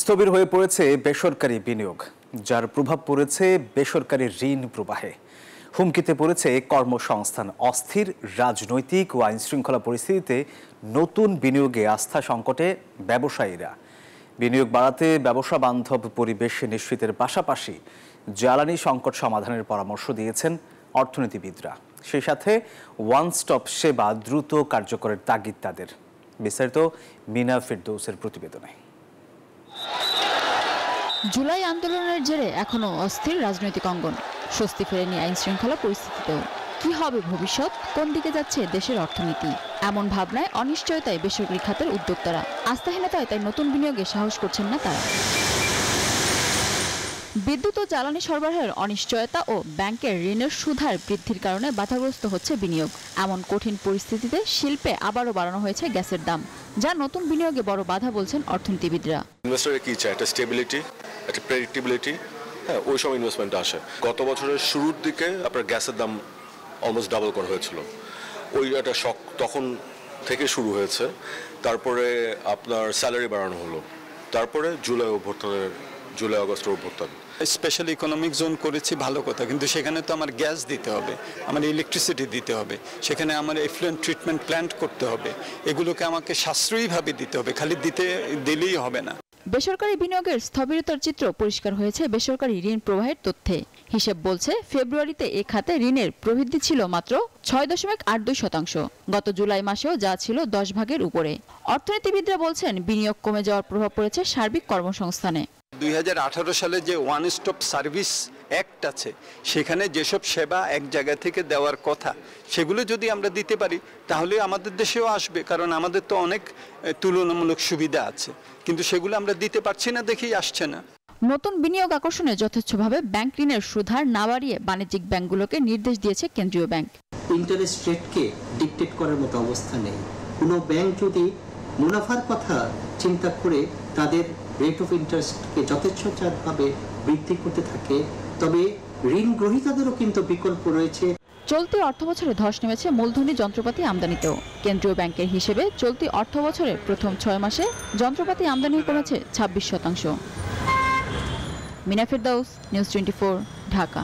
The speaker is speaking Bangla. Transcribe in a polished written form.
স্থবির হয়ে পড়েছে বেসরকারি বিনিয়োগ, যার প্রভাব পড়েছে বেসরকারি ঋণ প্রবাহে। হুমকিতে পড়েছে কর্মসংস্থান। অস্থির রাজনৈতিক ও আইনশৃঙ্খলা পরিস্থিতিতে নতুন বিনিয়োগে আস্থা সংকটে ব্যবসায়ীরা। বিনিয়োগ বাড়াতে ব্যবসা বান্ধব পরিবেশ নিশ্চিতের পাশাপাশি জ্বালানি সংকট সমাধানের পরামর্শ দিয়েছেন অর্থনীতিবিদরা। সেই সাথে ওয়ান স্টপ সেবা দ্রুত কার্যকরের তাগিদ তাদের। বিস্তারিত মিনা ফেরদৌসের প্রতিবেদনে। জুলাই আন্দোলনের জেরে এখনো অস্থির রাজনৈতিক অঙ্গন, স্বস্তি ফেরেনি আইন শৃঙ্খলা পরিস্থিতিতেও। কি হবে ভবিষ্যৎ, কোন দিকে যাচ্ছে দেশের অর্থনীতি, এমন ভাবনায় অনিশ্চয়তায় বেসরকারি খাতের উদ্যোক্তারা। আস্থাহীনতায় তাই নতুন বিনিয়োগে সাহস করছেন না তারা। বিদ্যুৎ ও জ্বালানি সরবরাহের অনিশ্চয়তা ও ব্যাংকের ঋণের সুদহার বৃদ্ধির কারণে বাধাগ্রস্ত হচ্ছে বিনিয়োগ। এমন কঠিন পরিস্থিতিতে শিল্পে আবারও বাড়ানো হয়েছে গ্যাসের দাম, যা নতুন বিনিয়োগে বড় বাধা বলছেন অর্থনীতিবিদরা। ইনভেস্টর কি চায়? একটা স্টেবিলিটি, একটা প্রেডিক্টেবিলিটি। হ্যাঁ, ওই সময় ইনভেস্টমেন্ট আসে। গত বছরের শুরুর দিকে আপনার গ্যাসের দাম অলমোস্ট ডাবল করা হয়েছিল। ওই একটা শক তখন থেকে শুরু হয়েছে। তারপরে আপনার স্যালারি বাড়ানো হলো, তারপরে জুলাই আগস্টের অভ্যুত্থান। স্পেশাল ইকোনমিক জোন করেছি, ভালো কথা, কিন্তু সেখানে তো আমার গ্যাস দিতে হবে, আমার ইলেকট্রিসিটি দিতে হবে, সেখানে আমার এফ্লুয়েন্ট ট্রিটমেন্ট প্ল্যান্ট করতে হবে। এগুলোকে আমাকে সাশ্রয়ীভাবে দিতে হবে, খালি দিলেই হবে না। বেসরকারি বিনিয়োগের স্থবিরতার চিত্র পরিষ্কার হয়েছে বেসরকারি ঋণ প্রবাহের তথ্যে। হিসেব বলছে ফেব্রুয়ারিতে এ খাতে ঋণের প্রবৃদ্ধি ছিল মাত্র 6.82%। গত জুলাই মাসেও যা ছিল 10 ভাগের উপরে। অর্থনীতিবিদরা বলছেন বিনিয়োগ কমে যাওয়ার প্রভাব পড়েছে সার্বিক কর্মসংস্থানে। 2018 সালে যে ওয়ান স্টপ সার্ভিস অ্যাক্ট আছে, সেখানে যেসব সেবা এক জায়গা থেকে দেওয়ার কথা, সেগুলো যদি আমরা দিতে পারি তাহলে আমাদের দেশেও আসবে, কারণ আমাদের তো অনেক তুলনামূলক সুবিধা আছে, কিন্তু সেগুলো আমরা দিতে পারছি না দেখেই আসছে না। নতুন বিনিয়োগ আকর্ষণে যথেচ্ছভাবে ব্যাংক ঋণের সুদহার না বাড়িয়ে বাণিজ্যিক ব্যাংকগুলোকে নির্দেশ দিয়েছে কেন্দ্রীয় ব্যাংক। ইন্টারেস্ট রেটকে ডিকটেট করার মতো অবস্থা নেই। কোনো ব্যাংক যদি মুনাফার কথা চিন্তা করে তাদের রেট অফ ইন্টারেস্টকে যথেচ্ছভাবে বৃদ্ধি করতে থাকে, তবে ঋণ গ্রহীতাদেরও কিন্তু বিকল্প রয়েছে। চলতি অর্থবছরে ধস নেমেছে মূলধনী যন্ত্রপাতি আমদানিতেও। কেন্দ্রীয় ব্যাংকের হিসেবে চলতি অর্থবছরের প্রথম 6 মাসে যন্ত্রপাতি আমদানি কমেছে 26%। মিনা ফেরদৌস, নিউজ 24, ঢাকা।